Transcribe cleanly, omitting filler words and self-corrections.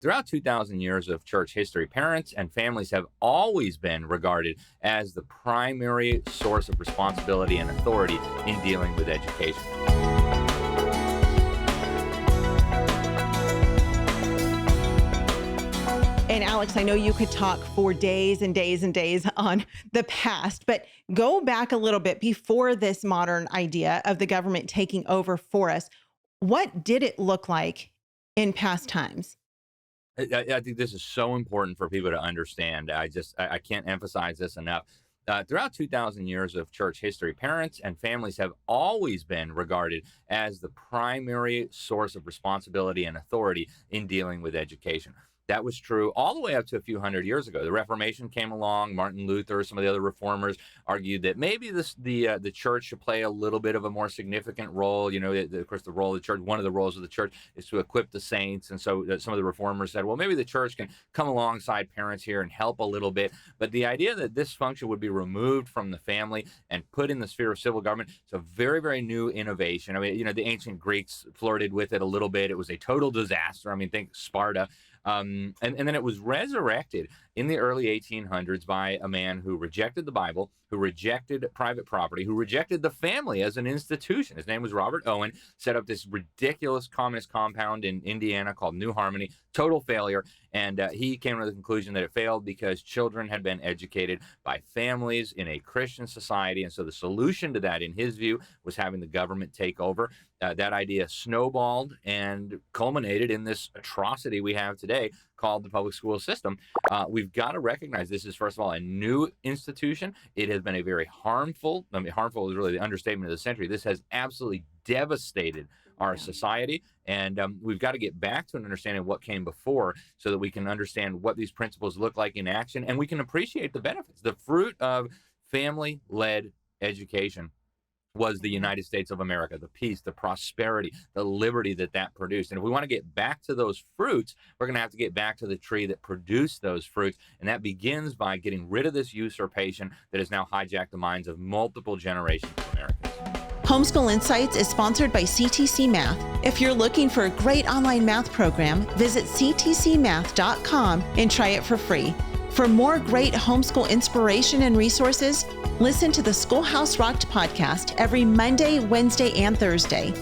Throughout 2,000 years of church history, parents and families have always been regarded as the primary source of responsibility and authority in dealing with education. And Alex, I know you could talk for days and days and days on the past, but go back a little bit before this modern idea of the government taking over for us. What did it look like in past times? I think this is so important for people to understand. I can't emphasize this enough. Throughout 2,000 years of church history, parents and families have always been regarded as the primary source of responsibility and authority in dealing with education. That was true all the way up to a few hundred years ago. The Reformation came along. Martin Luther, some of the other reformers argued that maybe the church should play a little bit of a more significant role. You know, of course, the role of the church, one of the roles of the church is to equip the saints. And so some of the reformers said, well, maybe the church can come alongside parents here and help a little bit. But the idea that this function would be removed from the family and put in the sphere of civil government, it's a very, very new innovation. I mean, you know, the ancient Greeks flirted with it a little bit. It was a total disaster. I mean, think Sparta. And then it was resurrected in the early 1800s by a man who rejected the Bible, who rejected private property, who rejected the family as an institution. His name was Robert Owen, set up this ridiculous communist compound in Indiana called New Harmony, total failure. And he came to the conclusion that it failed because children had been educated by families in a Christian society. And so the solution to that, in his view, was having the government take over. That idea snowballed and culminated in this atrocity we have today called the public school system. We've got to recognize this is, first of all, a new institution. It has been a very harmful is really the understatement of the century. This has absolutely devastated our society. And we've got to get back to an understanding of what came before so that we can understand what these principles look like in action, and we can appreciate the benefits. The fruit of family-led education was the United States of America, the peace, the prosperity, the liberty that produced. And if we want to get back to those fruits, we're going to have to get back to the tree that produced those fruits. And that begins by getting rid of this usurpation that has now hijacked the minds of multiple generations of Americans. Homeschool Insights is sponsored by CTC Math. If you're looking for a great online math program, visit ctcmath.com and try it for free. For more great homeschool inspiration and resources, listen to the Schoolhouse Rocked Podcast every Monday, Wednesday, and Thursday.